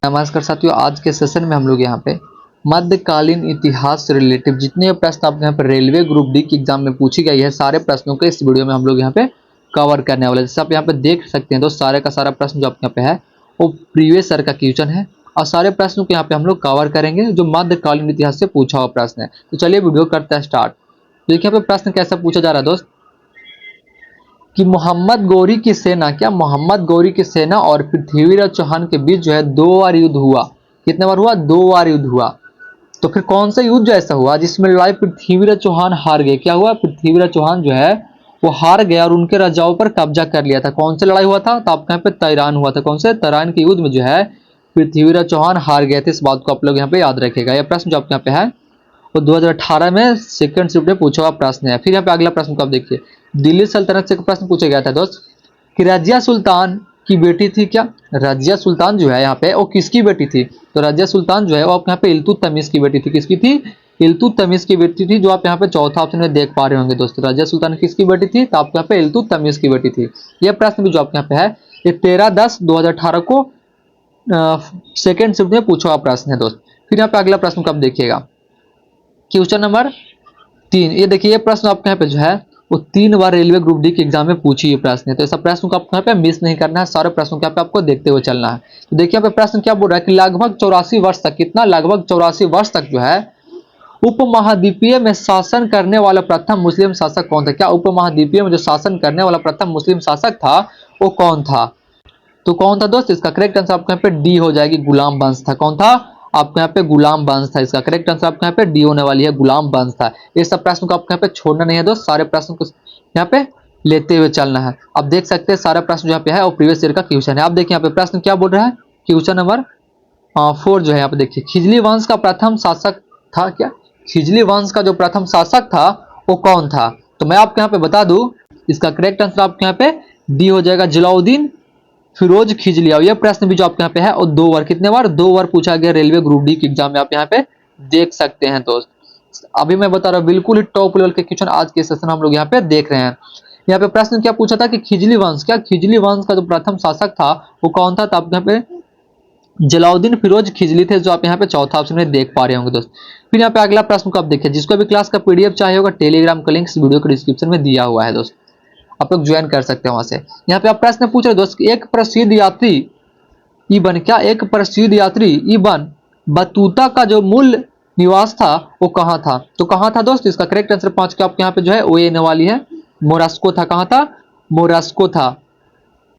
नमस्कार साथियों, आज के सेशन में हम लोग यहाँ पे मध्यकालीन इतिहास से रिलेटिव जितने प्रश्न आपके यहाँ पे रेलवे ग्रुप डी की एग्जाम में पूछी गई है, सारे प्रश्नों को इस वीडियो में हम लोग यहाँ पे कवर करने वाले हैं। जैसे आप यहाँ पे देख सकते हैं दोस्त, सारे का सारा प्रश्न जो आपके यहाँ पे है वो प्रीवियस ईयर का क्वेश्चन है और सारे प्रश्नों को यहाँ पे हम लोग कवर करेंगे जो मध्यकालीन इतिहास से पूछा हुआ प्रश्न है। तो चलिए वीडियो करते हैं स्टार्ट। देखिए यहाँ पे प्रश्न कैसा पूछा जा रहा है दोस्त कि मोहम्मद गौरी की सेना और पृथ्वीराज चौहान के बीच जो है 2 बार युद्ध हुआ। कितने बार हुआ? 2 बार युद्ध हुआ। तो फिर कौन सा युद्ध जो ऐसा हुआ जिसमें लड़ाई पृथ्वीराज चौहान हार गए? क्या हुआ? पृथ्वीराज चौहान जो है वो हार गया और उनके राजाओं पर कब्जा कर लिया था। कौन सी लड़ाई हुआ था? तो आपके यहाँ पे तैरान हुआ था। कौन से? तैरान के युद्ध में जो है पृथ्वीराज चौहान हार गए थे। इस बात को आप लोग यहाँ पे याद रखेगा। यह प्रश्न जो आपके यहाँ पे है वो 2018 में सेकंड शिफ्ट में पूछा हुआ प्रश्न है। फिर यहाँ पे अगला प्रश्न को आप देखिए, दिल्ली सल्तनत से प्रश्न पूछा गया था दोस्त कि रजिया सुल्तान की बेटी थी क्या? रजिया सुल्तान जो है यहाँ पे वो किसकी बेटी थी? तो रजिया सुल्तान जो है वो आप यहाँ पे इल्तुतमिश की बेटी थी। किसकी थी? इल्तुतमिश की बेटी थी, जो आप यहाँ पे चौथा ऑप्शन में देख पा रहे होंगे दोस्तों। रजिया सुल्तान किसकी बेटी थी? तो आपके यहाँ पे इल्तुतमिश की बेटी थी। यह प्रश्न भी जो आपके यहाँ पे है ये 13/10/2018 को सेकेंड शिफ्ट में पूछा हुआ प्रश्न है दोस्त। फिर यहाँ पे अगला प्रश्न को आप देखिएगा, क्वेश्चन नंबर 3। ये देखिए, ये प्रश्न आपके यहाँ पे जो है वो 3 बार रेलवे ग्रुप डी के एग्जाम में पूछी हुई प्रश्न है। तो ऐसा प्रश्न को आपको यहाँ पे मिस नहीं करना है, सारे प्रश्नों को यहाँ पे आपको देखते हुए चलना है। तो देखिए यहाँ पे प्रश्न क्या बोल रहा है कि लगभग 84 वर्ष तक, कितना? लगभग 84 वर्ष तक जो है उपमहाद्वीपीय में शासन करने वाला प्रथम मुस्लिम शासक कौन था? क्या उपमहाद्वीपीय में जो शासन करने वाला प्रथम मुस्लिम शासक था वो कौन था? तो कौन था दोस्त? इसका करेक्ट आंसर आपको यहाँ पे डी हो जाएगी, गुलाम वंश था। कौन था? आपके यहाँ पे गुलाम वंश था। इसका करेक्ट आंसर आपके यहाँ पे डी होने वाली है, गुलाम वंश था। ये सब प्रश्न को आपके यहाँ पे छोड़ना नहीं है दोस्त, सारे प्रश्न को यहाँ पे लेते हुए चलना है। आप देख सकते हैं सारा प्रश्न जो यहाँ पे है वो प्रीवियस ईयर का क्वेश्चन है। आप देखिए यहाँ पे प्रश्न क्या बोल रहा है, क्वेश्चन नंबर 4 जो है यहाँ पे देखिए, खिजली वंश का प्रथम शासक था क्या? खिजली वंश का जो प्रथम शासक था वो कौन था? तो मैं आपको यहाँ पे बता दूं, इसका करेक्ट आंसर आपके यहाँ पे डी हो जाएगा, जलाउद्दीन फिरोज खिजली। और यह प्रश्न भी जो आपके यहाँ पे है और 2 बार, कितने बार? 2 बार पूछा गया रेलवे ग्रुप डी के एग्जाम में। आप यहाँ पे देख सकते हैं दोस्त। अभी मैं बता रहा हूँ बिल्कुल ही टॉप लेवल के क्वेश्चन आज के सेशन हम लोग यहाँ पे देख रहे हैं। यहाँ पे प्रश्न क्या पूछा था कि खिजली वंश, क्या खिजली वंश का जो प्रथम शासक था वो कौन था? तो आप यहाँ पे जलाउद्दीन फिरोज खिजली थे, जो आप यहाँ पे चौथा ऑप्शन में देख पा रहे होंगे दोस्त। फिर यहाँ पे अगला प्रश्न को आप देखिए, जिसको भी क्लास का पीडीएफ चाहिए होगा टेलीग्राम का लिंक इस वीडियो के डिस्क्रिप्शन में दिया हुआ है दोस्त, आप लोग ज्वाइन कर सकते हैं वहां से। यहाँ पे आप प्रश्न पूछ रहे दोस्त, एक प्रसिद्ध यात्री इबन, क्या एक प्रसिद्ध यात्री इबन बतूता का जो मूल निवास था वो कहाँ था? तो कहाँ था दोस्त? इसका करेक्ट आंसर 5 के आपके यहाँ पे जो है वो ये वाली है, मोरस्को था। कहाँ था? मोरस्को था।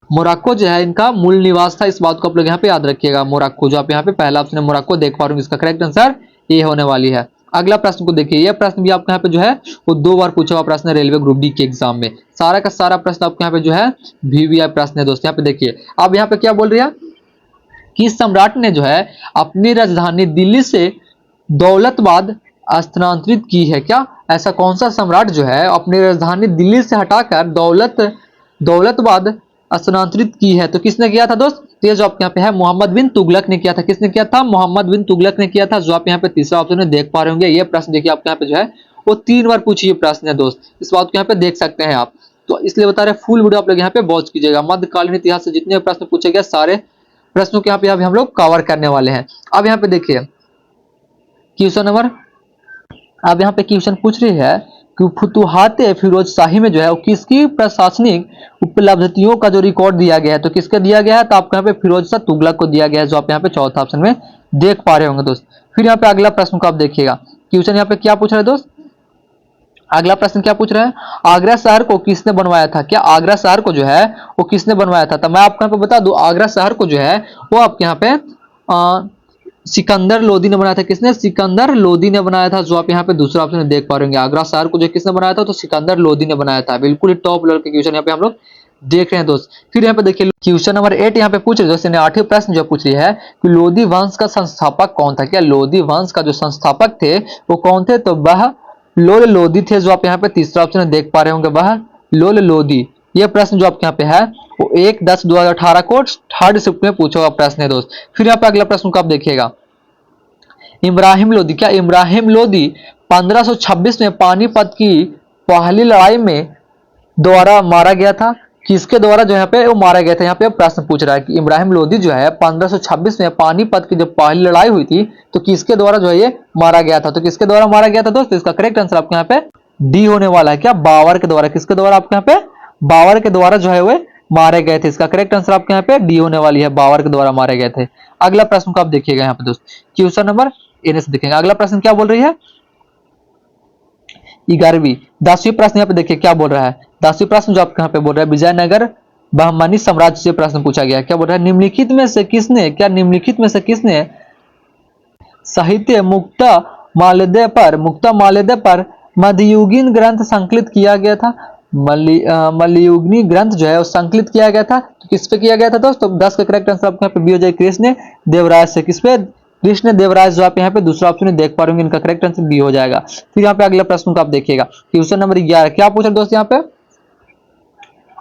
मोरक्को जो है इनका मूल निवास था। इस बात को आप लोग यहाँ पे याद रखिएगा, मोरक्को जो आप यहाँ पे पहला ऑप्शन है मोरक्को देख पा रहे हैं। इसका करेक्ट आंसर ये होने वाली है। अगला प्रश्न को देखिए, यह प्रश्न भी आपके यहाँ पे जो है वो 2 बार पूछा हुआ प्रश्न है रेलवे ग्रुप डी के एग्जाम में। सारा का सारा प्रश्न आपके यहाँ पे जो है वीवीआई प्रश्न है दोस्त। यहाँ पे देखिए, अब यहाँ पे क्या बोल रही है कि सम्राट ने जो है अपनी राजधानी दिल्ली से दौलताबाद स्थानांतरित की है। क्या? ऐसा कौन सा सम्राट जो है अपनी राजधानी दिल्ली से हटाकर दौलताबाद स्थानांतरित की है? तो किसने किया था दोस्त? ये जो आपके यहाँ पे है मोहम्मद बिन तुगलक ने किया था। किसने किया था? मोहम्मद बिन तुगलक ने किया था, जो आप यहाँ पे तीसरा ऑप्शन में देख पा रहे होंगे। ये प्रश्न देखिए आपके यहाँ पे जो है वो 3 बार पूछी हुई प्रश्न है दोस्त। इस बात को यहाँ पे देख सकते हैं आप, तो इसलिए बता रहे फुल वीडियो आप लोग यहाँ पे वॉच कीजिएगा। मध्यकालीन इतिहास से जितने प्रश्न पूछे गए सारे प्रश्नों के यहाँ पे अभी हम लोग कवर करने वाले हैं। अब यहाँ पे देखिए क्वेश्चन नंबर, अब यहाँ पे क्वेश्चन पूछ रही है कि फुतुहाते फिरोज शाही में जो है वो किसकी प्रशासनिक उपलब्धियों का जो रिकॉर्ड दिया गया है? तो किसका दिया गया है? तो आपको यहाँ पे फिरोज शाह तुगलक को दिया गया है, जो आप यहाँ पे चौथा ऑप्शन में देख पा रहे होंगे दोस्त। फिर यहाँ पे अगला प्रश्न को आप देखिएगा, क्वेश्चन यहाँ पे क्या पूछ रहा है दोस्त, अगला प्रश्न क्या पूछ रहा है, आगरा शहर को किसने बनवाया था? क्या आगरा शहर को जो है वो किसने बनवाया था? तो मैं आपको यहाँ पे बता दूं, आगरा शहर को जो है वो आपके यहाँ पे सिकंदर लोदी ने बनाया था। किसने? सिकंदर लोदी ने बनाया था, जो आप यहाँ पे दूसरा ऑप्शन देख पा रहे होंगे। आगरा शहर को जो किसने बनाया था? तो सिकंदर लोदी ने बनाया था। बिल्कुल ही टॉप लेवल के क्वेश्चन यहाँ पे हम लोग देख रहे हैं दोस्त। फिर यहाँ पे देखिए क्वेश्चन नंबर 8 यहाँ पे पूछ रहे दोस्त, 8वें प्रश्न जो पूछ रही है कि लोदी वंश का संस्थापक कौन था? क्या लोदी वंश का जो संस्थापक थे वो कौन थे? तो वह लोल लोदी थे, जो आप यहाँ पे तीसरा ऑप्शन देख पा रहे होंगे, वह लोल लोदी। यह प्रश्न जो आपके यहाँ पे है वो 1/10/2018 को थर्ड शिफ्ट में पूछा हुआ प्रश्न है दोस्त। फिर यहाँ पे अगला प्रश्न को आप देखिएगा, इब्राहिम लोदी, क्या इब्राहिम लोदी 1526 में पानीपत की पहली लड़ाई में द्वारा मारा गया था? किसके द्वारा जो यहाँ पे वो मारा गया था। यहाँ पे प्रश्न पूछ रहा है कि इब्राहिम लोदी जो है 1526 में पानीपत की जब पहली लड़ाई हुई थी तो किसके द्वारा जो है ये मारा गया था। तो किसके द्वारा मारा गया था दोस्त, इसका करेक्ट आंसर आपके यहाँ पे डी होने वाला है। क्या, बाबर के द्वारा। किसके द्वारा, आपके यहाँ पे बाबर के द्वारा जो है वो मारे गए थे। इसका करेक्ट आंसर आपके यहाँ पे डी होने वाली है, बाबर के द्वारा मारे गए थे। अगला प्रश्न को आप देखिएगा यहाँ पे दोस्त, क्वेश्चन नंबर ए से देखेंगे। अगला प्रश्न क्या बोल रही है, 11वीं 10वीं प्रश्न यहाँ पे देखिए क्या बोल रहा है। 10वीं प्रश्न जो आपके यहाँ पे बोल रहा है विजयनगर बहमनी साम्राज्य से प्रश्न पूछा गया। क्या बोल रहा है, निम्नलिखित में से किसने, क्या निम्नलिखित में से किसने साहित्य मुक्ता माल्यदे पर मध्ययुगीन ग्रंथ संकलित किया गया था। मध्ययुगीन ग्रंथ जो है वो संकलित किया गया था, तो किस पे किया गया था दोस्तों। 10 का करेक्ट आंसर आपके यहाँ पे बी हो जाए, कृष्ण देवराज से। किस पे, कृष्ण देवराज, जो आप यहाँ पे दूसरा ऑप्शन देख पा रहे होंगे, इनका करेक्ट आंसर बी हो जाएगा। फिर यहाँ पे अगला प्रश्न को आप देखिएगा, क्वेश्चन नंबर 11 क्या पूछा दोस्त यहाँ पे,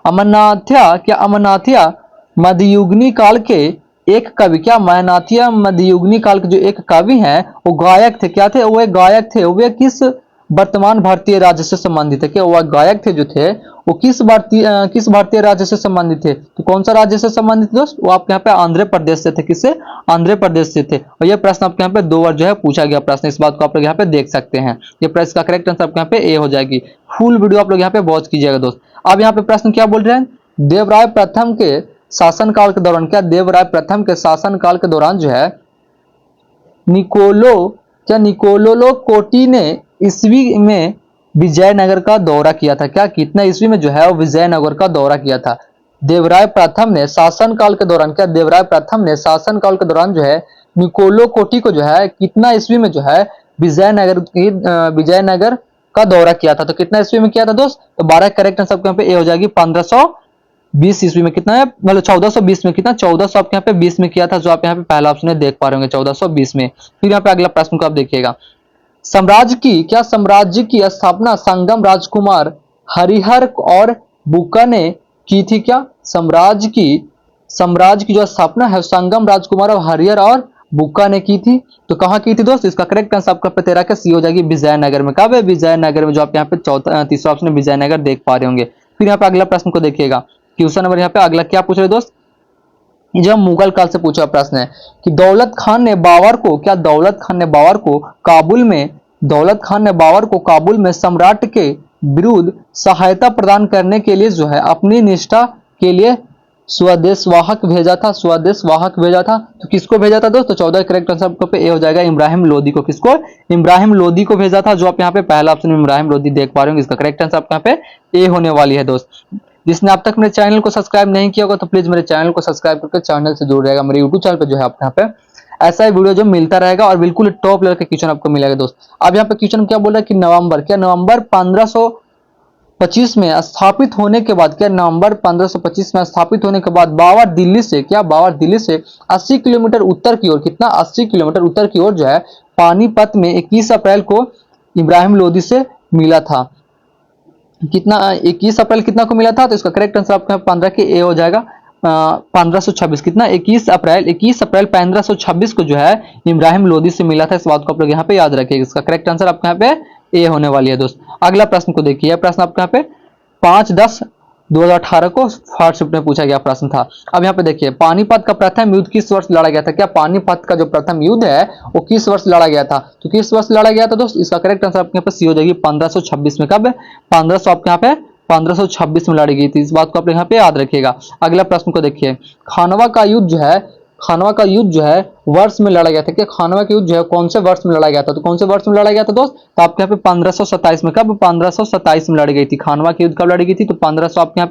अमरनाथिया मध्ययुगनी काल के एक कवि, क्या अमरनाथिया मध्ययुगनी काल के जो एक कवि हैं वो गायक थे। क्या थे, वो एक गायक थे। वे किस वर्तमान भारतीय राज्य से संबंधित है। क्या वह गायक थे जो थे वो किस भारतीय राज्य से संबंधित थे। तो कौन सा राज्य से संबंधित दोस्त, वो आपके यहाँ पे आंध्र प्रदेश से थे। किससे, आंध्र प्रदेश से थे। और ये प्रश्न आपके यहाँ पे 2 बार जो है पूछा गया प्रश्न, इस बात को आप लोग यहाँ पे देख सकते हैं। ये प्रश्न का करेक्ट आंसर आपके यहाँ पे ए हो जाएगी। फुल वीडियो आप लोग यहाँ पे वॉच कीजिएगा दोस्त। अब यहाँ पे प्रश्न क्या बोल रहे हैं, देवराय प्रथम के शासनकाल के दौरान, क्या देवराय प्रथम के शासनकाल के दौरान जो है निकोलो कोटी ने ईस्वी में विजयनगर का दौरा किया था। क्या, कितना ईस्वी में जो है वो विजयनगर का दौरा किया था। देवराय प्रथम ने शासनकाल के दौरान, क्या देवराय प्रथम ने शासनकाल के दौरान जो है निकोलो कोटी को जो है कितना ईस्वी में जो है विजयनगर का दौरा किया था। तो कितना ईस्वी में किया था दोस्त, तो 12 करेक्ट आंसर आपके यहाँ पे ए हो जाएगी। 1520 ईस्वी में कितना है, मतलब 1420 में, कितना 1400 आपके यहाँ पे 20 में किया था, जो आप यहाँ पे पहला ऑप्शन देख पा रहे होंगे 1420 में। फिर यहाँ पे अगला प्रश्न को आप देखिएगा, साम्राज्य की स्थापना संगम राजकुमार हरिहर और बुक्का ने की थी। क्या, साम्राज्य की जो स्थापना है संगम राजकुमार और हरिहर और बुक्का ने की थी। तो कहाँ की थी दोस्त, इसका करेक्ट आंसर आपका 13 का सी हो जाएगी, विजयनगर में। कब है, विजयनगर में, जो आप यहाँ पे तीसरा ऑप्शन विजयनगर देख पा रहे होंगे। फिर यहाँ पे अगला प्रश्न को देखिएगा, क्वेश्चन नंबर यहाँ पे अगला क्या पूछ रहे दोस्त, जब मुगल काल से पूछा प्रश्न है कि दौलत खान ने बाबर को काबुल में सम्राट के विरुद्ध सहायता प्रदान करने के लिए जो है अपनी निष्ठा के लिए स्वदेशवाहक भेजा था। तो किसको भेजा था दोस्तों, 14 करेक्ट आंसर पे ए हो जाएगा, इब्राहिम लोदी को। किसको, इब्राहिम लोदी को भेजा था, जो आप यहाँ पे पहला ऑप्शन इब्राहिम लोदी देख पा रहे होंगे। इसका करेक्ट आंसर आपके यहाँ पे ए होने वाली है दोस्त। जिसने अब तक मेरे चैनल को सब्सक्राइब नहीं किया होगा तो प्लीज मेरे चैनल को सब्सक्राइब करके चैनल से जुड़ रहेगा। मेरे यूट्यूब चैनल पे जो है आपके यहाँ पे ऐसा ही वीडियो जो मिलता रहेगा और बिल्कुल टॉप लेवल का क्वेश्चन आपको मिलेगा दोस्त। अब यहाँ पे क्वेश्चन क्या बोल रहा है कि नवंबर 1525 में स्थापित होने के बाद, क्या नवंबर 1525 में स्थापित होने के बाद बाबर दिल्ली से 80 किलोमीटर उत्तर की ओर, कितना 80 किलोमीटर उत्तर की ओर जो है पानीपत में 21 अप्रैल को इब्राहिम लोदी से मिला था। कितना, 21 अप्रैल कितना को मिला था, तो इसका करेक्ट आंसर आपका 15 के ए हो जाएगा। 1526, कितना 21 अप्रैल 1526 को जो है इब्राहिम लोदी से मिला था। इस बात को आप लोग यहाँ पे याद रखिएगा। इसका करेक्ट आंसर आपके यहाँ पे ए होने वाली है दोस्त। अगला प्रश्न को देखिए, प्रश्न आपके यहाँ पे 5/10/2018 को फास्ट शिफ्ट में पूछा गया प्रश्न था। अब यहाँ पे देखिए, पानीपत का प्रथम युद्ध किस वर्ष लड़ा गया था। क्या पानीपत का जो प्रथम युद्ध है वो किस वर्ष लड़ा गया था, तो किस वर्ष लड़ा गया था दोस्त, इसका करेक्ट आंसर आपके यहाँ पे सी हो जाएगी 1526 में। कब, 1500 आपके यहाँ पे 1526 में लड़ी गई थी। इस बात को आप यहाँ पे याद रखिएगा। अगला प्रश्न को देखिए, खानवा का युद्ध जो है वर्ष में लड़ा गया था। क्या खानवा का युद्ध जो है कौन से वर्ष में लड़ा गया था, तो कौन से वर्ष में लड़ा गया था दोस्त, तो आपके यहाँ पे 1527 में। कब, 1527 में लड़ी गई थी। खानवा की युद्ध कब लड़ी गई थी, तो 1500 आपके यहाँ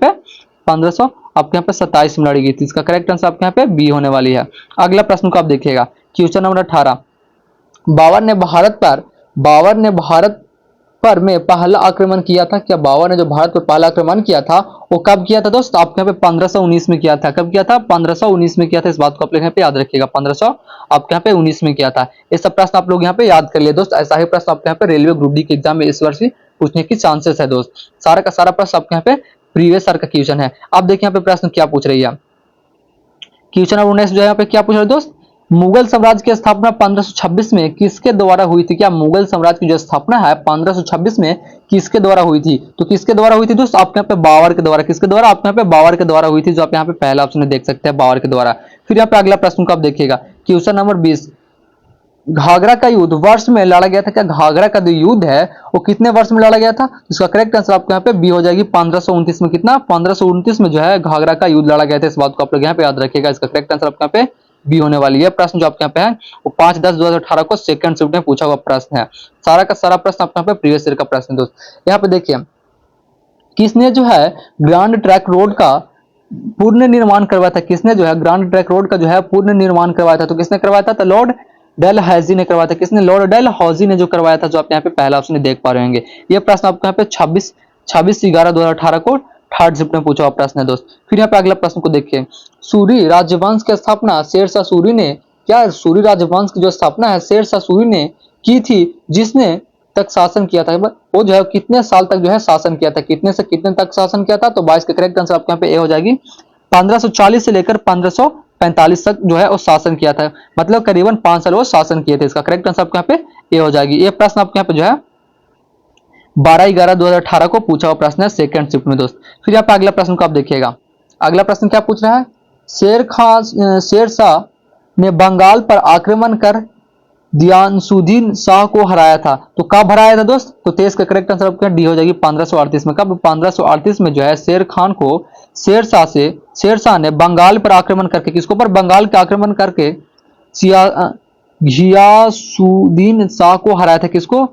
पे 27 में लड़ी गई थी। इसका करेक्ट आंसर आपके यहाँ पे बी होने वाली है। अगला प्रश्न को आप देखिएगा, क्वेश्चन नंबर 18, बाबर ने भारत पर में पहला आक्रमण किया था। क्या बाबर ने जो भारत पर पहला आक्रमण किया था वो कब किया था दोस्त, आपके यहाँ पे 1519 में किया था। कब किया था, 1519 में किया था। इस बात को आप लोग यहाँ पे याद रखिएगा, 1500 आपके यहाँ पे 19 में किया था। ये सब प्रश्न आप लोग यहाँ पे याद कर लिए दोस्त। ऐसा ही प्रश्न आपके यहाँ पे रेलवे ग्रुप डी के एग्जाम में इस वर्ष पूछने की चांसेस है दोस्त। सारा का सारा प्रश्न आपके यहाँ पे प्रीवियस ईयर का क्वेश्चन है। अब देखिए यहाँ पे प्रश्न क्या पूछ रही है, क्वेश्चन नंबर 19 जो है यहाँ पे क्या पूछ रहे दोस्त, मुगल साम्राज्य की स्थापना 1526 में किसके द्वारा हुई थी? क्या मुगल साम्राज्य की जो स्थापना है 1526 में किसके द्वारा हुई थी? तो किसके द्वारा हुई थी दोस्त? आपके यहाँ पे बाबर के द्वारा। किसके द्वारा? आपके यहाँ पे बाबर के द्वारा हुई थी, जो आप यहाँ पे पहला ऑप्शन देख सकते हैं, बाबर के द्वारा। फिर यहाँ पे अगला प्रश्न को आप देखिएगा, क्वेश्चन नंबर 20, घाघरा का युद्ध वर्ष में लड़ा गया था। क्या घाघरा का जो युद्ध है वो कितने वर्ष में लड़ा गया था? इसका करेक्ट आंसर आपके यहाँ पे बी हो जाएगी, 1529 में। कितना? 1529 में जो है घाघरा का युद्ध लड़ा गया था। इस बात को आप लोग यहाँ पे याद रखिएगा। इसका करेक्ट आंसर आपके यहाँ पे बी होने वाली है। प्रश्न जो आपके यहाँ पे है वो 5/10/2018 को सेकंड शिफ्ट में पूछा हुआ प्रश्न है। सारा का सारा प्रश्न आपके यहाँ पे प्रीवियस ईयर का प्रश्न है दोस्त। यहाँ पे देखिए, किसने जो है ग्रांड ट्रैक रोड का पूर्ण निर्माण करवाया था? किसने जो है ग्रांड ट्रैक रोड का जो है पूर्ण निर्माण करवाया था? तो किसने करवाया था? तो लॉर्ड डेलहौजी ने करवाया था। किसने? लॉर्ड डेलहौजी ने जो करवाया था, जो आप यहाँ पे पहला ऑप्शन देख पा रहे होंगे। ये प्रश्न आपको यहाँ पे 26/11/2018 को थर्ड शिफ्ट में पूछा हुआ प्रश्न है दोस्त। फिर यहाँ पे अगला प्रश्न को देखिए, सूरी राजवंश की स्थापना शेरशाह सूरी ने, क्या सूरी राजवंश की जो स्थापना है शेरशाह सूरी ने की थी, जिसने तक शासन किया था? वो जो है कितने साल तक जो है शासन किया था? कितने से कितने तक शासन किया था? तो 22 का करेक्ट आंसर आपके यहाँ पे ए हो जाएगी। 1540 से लेकर 1545 तक जो है वो शासन किया था, मतलब करीबन 5 साल वो शासन किए थे। इसका करेक्ट आंसर आपके यहाँ पे ए हो जाएगी। ये प्रश्न आपके यहाँ पे जो है 12/11/2018 को पूछा हुआ प्रश्न है सेकंड शिफ्ट में दोस्त। फिर यहाँ पे अगला प्रश्न को आप देखिएगा, अगला प्रश्न क्या पूछ रहा है? शेरशाह ने बंगाल पर आक्रमण कर दियानसुद्दीन शाह को हराया था। तो कब हराया था दोस्त? तो 23 का करेक्ट आंसर आपका डी हो जाएगी, 1538 में। कब? 1538 में जो है शेरशाह ने बंगाल पर आक्रमण करके, किसको पर? बंगाल का आक्रमण करके घियासुद्दीन शाह को हराया था। किसको?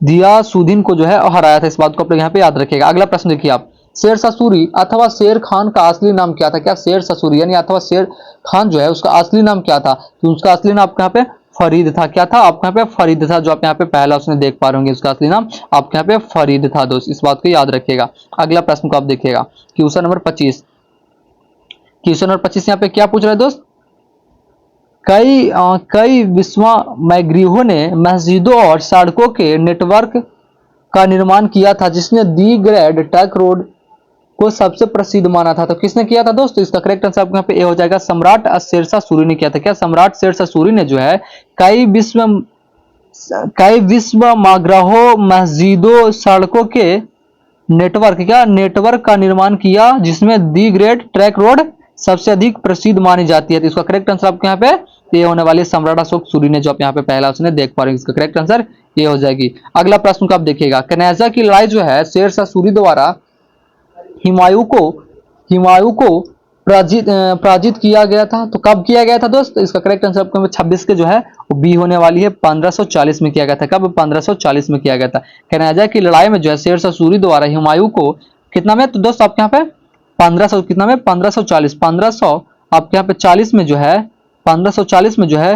दियासुद्दीन को जो है हराया था। इस बात को आप लोग यहाँ पे याद रखिएगा। अगला प्रश्न देखिए आप, शेरशाह सूरी अथवा शेर खान का असली नाम क्या था? क्या शेरशाह सूरी यानी अथवा शेर खान जो है उसका असली नाम क्या था? तो उसका असली नाम आपके यहाँ पे फरीद था। क्या था? आपके यहाँ पे फरीद था, जो आप यहाँ पे पहला ऑप्शन देख पा रहे होंगे। उसका असली नाम आपके यहाँ पे फरीद था दोस्त। इस बात को याद रखिएगा। अगला प्रश्न को आप देखिएगा, क्वेश्चन नंबर 25। क्वेश्चन नंबर 25 यहाँ पे क्या पूछ रहा है दोस्त? कई विश्वमय गृहों ने मस्जिदों और सड़कों के नेटवर्क का निर्माण किया था, जिसने दी ग्रेड ट्रैक रोड को सबसे प्रसिद्ध माना था। तो किसने किया था दोस्तों? इसका करेक्ट आंसर आपके यहाँ पे ए हो जाएगा, सम्राट शेरशाह सूरी ने किया था। क्या? सम्राट शेरशाह सूरी ने जो है कई विश्वमग्रहों, मस्जिदों, सड़कों के नेटवर्क का निर्माण किया, जिसमें दी ग्रेट ट्रैक रोड सबसे अधिक प्रसिद्ध मानी जाती है। तो इसका करेक्ट आंसर आपके यहाँ पे ये होने वाली सम्राट अशोक सूरी ने, जो आप यहाँ पे पहला ऑप्शन देख पा रहे हैं। इसका करेक्ट आंसर ये हो जाएगी। अगला प्रश्न को आप देखिएगा, कनौजा की लड़ाई जो है शेरशाह सूरी द्वारा हुमायूं को पराजित किया गया था। तो कब किया गया था दोस्त? इसका करेक्ट आंसर आपको 26 के जो है वो बी होने वाली है, 1540 में किया गया था। कब? 1540 में किया गया था। कनौजा की लड़ाई में जो है शेरशाह सूरी द्वारा हुमायूं को कितना में? तो दोस्त आपके यहाँ पे 1500 कितना में? 1540 आपके यहाँ पे 40 में जो है 1540 में जो है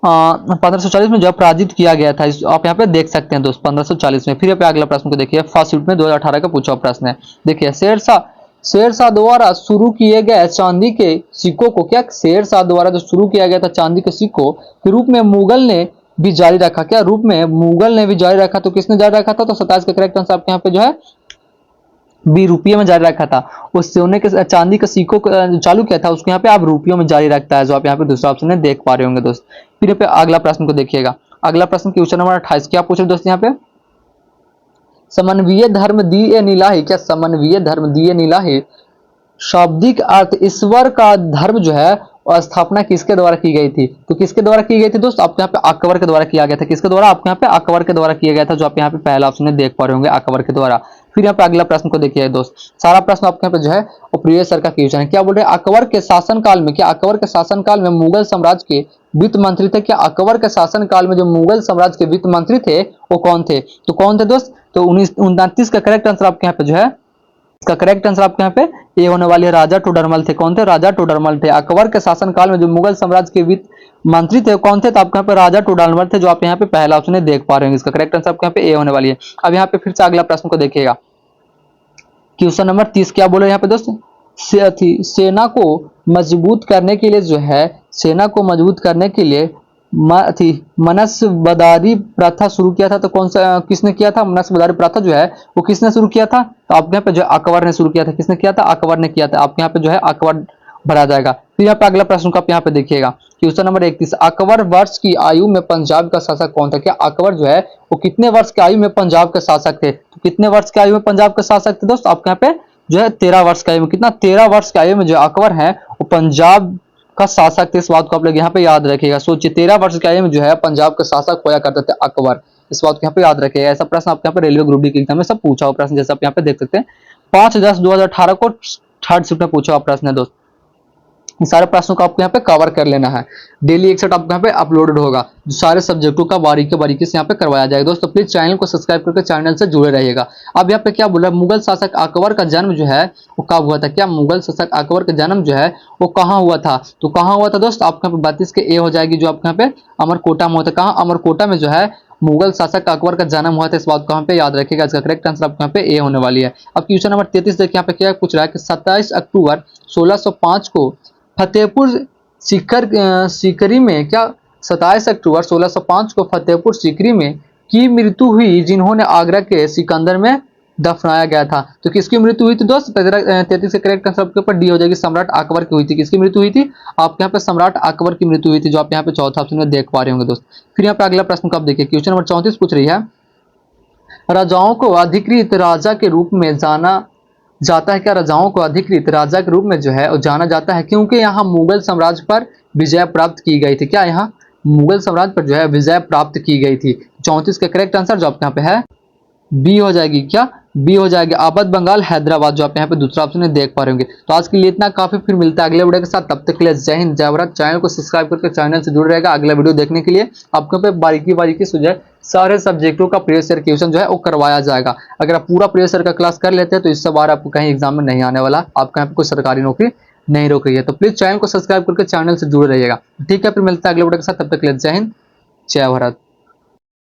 1540 में जो पराजित किया गया था। आप यहाँ पे देख सकते हैं दोस्त 1540 में। फिर यहाँ पे अगला प्रश्न को देखिए, फर्स्ट शिफ्ट में 2018 का पूछा हुआ प्रश्न है। देखिए, शेरशाह द्वारा शुरू किए गए चांदी के सिक्कों को, क्या शेरशाह द्वारा जो शुरू किया गया था चांदी के सिक्कों के रूप में मुगल ने भी जारी रखा? क्या रूप में मुगल ने भी जारी रखा? तो किसने जारी रखा था? तो 27 का करेक्ट आंसर आपके यहाँ पे जो है बी, रुपये में जारी रखा था। उस सोने के चांदी के सिक्कों को चालू किया था, उसको यहाँ पे आप रुपयों में जारी रखता है, जो आप यहाँ पे दूसरा ऑप्शन है देख पा रहे होंगे दोस्त। फिर यहाँ पे अगला प्रश्न को देखिएगा, अगला प्रश्न क्वेश्चन नंबर 28 क्या पूछ रहे दोस्त यहाँ पे? समन्वय धर्म दिए निलाही, क्या समन्वय धर्म दिए निलाही शाब्दिक अर्थ ईश्वर का धर्म जो है स्थापना किसके द्वारा की गई थी? तो किसके द्वारा की गई थी दोस्त? आपके यहाँ पे अकबर के द्वारा किया गया था। किसके द्वारा? आपके यहाँ पे अकबर के द्वारा किया गया था, जो आप यहाँ पे पहला ऑप्शन देख पा रहे होंगे, अकबर के द्वारा। फिर यहाँ पे अगला प्रश्न को देखिए दोस्त, सारा प्रश्न आपके यहाँ पे जो है वो प्रीवियस ईयर का क्वेश्चन है। क्या बोल रहे हैं? अकबर के शासनकाल में, क्या अकबर के शासनकाल में मुगल साम्राज्य के वित्त मंत्री थे? क्या अकबर के शासनकाल में जो मुगल साम्राज्य के वित्त मंत्री थे वो कौन थे? तो कौन थे दोस्त? तो 1929 का करेक्ट आंसर आपके यहाँ पे जो है, इसका करेक्ट आंसर आपके यहाँ पे ये होने वाली है, राजा टोडरमल थे। कौन थे? राजा टोडरमल थे। अकबर के शासनकाल में जो मुगल साम्राज्य के वित्त मंत्री थे कौन थे? तो आपके यहाँ पे राजा टोडरमल थे, जो आप यहाँ पे पहला ऑप्शन देख पा रहे हैं। इसका करेक्ट आंसर आपके यहाँ पे ए होने वाली है। अब यहाँ पे फिर से अगला प्रश्न को देखिएगा, क्वेश्चन नंबर 30 क्या बोले यहाँ पे दोस्त? सेना को मजबूत करने के लिए जो है, सेना को मजबूत करने के लिए मनसबदारी प्रथा शुरू किया था। तो कौन सा किसने किया था? मनसबदारी प्रथा जो है वो किसने शुरू किया था? तो आपके यहाँ पे जो अकबर ने शुरू किया था। किसने किया था? अकबर ने किया था। आपके यहाँ पे जो है अकबर भरा जाएगा। फिर यहाँ पे अगला प्रश्न का आप यहाँ पे देखिएगा, क्वेश्चन नंबर 31, अकबर वर्ष की आयु में पंजाब का शासक कौन था? क्या अकबर जो है वो कितने वर्ष की आयु में पंजाब के शासक थे? तो कितने वर्ष की आयु में पंजाब के शासक थे दोस्त? आपके यहाँ पे जो है 13 वर्ष की आयु में, कितना 13 वर्ष की आयु में जो अकबर है वो पंजाब का शासक थे। इस बात को आप लोग यहाँ पे याद रखिएगा। सोचिए 13 वर्ष की आयु में जो है पंजाब के शासक होया करते थे अकबर। इस बात को यहाँ पे याद रखिएगा। ऐसा प्रश्न आपके यहाँ पे रेलवे ग्रुप डी के एग्जाम में सब पूछा हुआ प्रश्न, जैसे आप यहाँ पे देख सकते हैं 5/10/2018 को थर्ड शिफ्ट में पूछा हुआ प्रश्न है दोस्त। इन सारे प्रश्नों को आपको यहाँ पे कवर कर लेना है। डेली एक सेट आपको यहाँ पे अपलोडेड होगा, जो सारे सब्जेक्टों का बारीकी से यहाँ पे करवाया जाएगा। दोस्तों प्लीज चैनल को सब्सक्राइब करके चैनल से जुड़े रहिएगा। अब यहाँ पे क्या बोला, मुगल शासक अकबर का जन्म जो है वो कब हुआ था? क्या मुगल शासक अकबर का जन्म जो है वो कहाँ हुआ था? तो कहाँ हुआ था दोस्त? आपके यहाँ पे 32 के ए हो जाएगी, जो आपके यहाँ पे अमरकोटा में होता है। कहाँ? अमरकोटा में जो है मुगल शासक अकबर का जन्म हुआ था। इस बात को यहाँ पे याद रखिएगा। इसका करेक्ट आंसर आपको यहाँ पे ए होने वाली है। अब क्वेश्चन नंबर 33 देखिए, यहाँ पे क्या पूछ रहा है कि 27 अक्टूबर 1605 को फतेहपुर सीकरी में, क्या 27 अक्टूबर 1605 को फतेहपुर सीकरी में की मृत्यु हुई जिन्होंने आगरा के सिकंदर में दफनाया गया था? तो किसकी मृत्यु हुई थी दोस्त? 33 के करेक्ट आंसर आपके ऊपर डी हो जाएगी, सम्राट अकबर की हुई थी। किसकी मृत्यु हुई थी? आपके यहाँ पे सम्राट अकबर की मृत्यु हुई थी, जो आप यहाँ पे चौथा ऑप्शन में देख पा रहे होंगे दोस्त। फिर यहाँ पे अगला प्रश्न को आप देखिए, क्वेश्चन नंबर 34 पूछ रही है, राजाओं को अधिकृत राजा के रूप में जाना जाता है। क्या राजाओं को अधिकृत राजा के रूप में जो है वो जाना जाता है क्योंकि यहाँ मुगल साम्राज्य पर विजय प्राप्त की गई थी? क्या यहाँ मुगल साम्राज्य पर जो है विजय प्राप्त की गई थी? 34 का करेक्ट आंसर जो आपके यहाँ पे है बी हो जाएगी। क्या? बी हो जाएगी, अवध बंगाल हैदराबाद, जो आप यहाँ पे दूसरा ऑप्शन है देख पा रहे होंगे। तो आज के लिए इतना काफी, फिर मिलता है अगले वीडियो के साथ। तब तक के लिए जय हिंद जय भारत। चैनल को सब्सक्राइब करके चैनल से जुड़ रहेगा अगला वीडियो देखने के लिए। आपको पे बारीकी से जो है सारे सब्जेक्टों का प्रीवियस ईयर क्वेश्चन जो है वो करवाया जाएगा। अगर आप पूरा प्रीवियस ईयर का क्लास कर लेते हैं तो इस बार आपको कहीं एग्जाम में नहीं आने वाला, आपका यहाँ पे कोई सरकारी नौकरी नहीं रोक रही है। तो प्लीज चैनल को सब्सक्राइब करके चैनल से जुड़े रहिएगा। ठीक है, फिर मिलता है अगले वीडियो के साथ। तब तक के लिए जय हिंद जय भारत।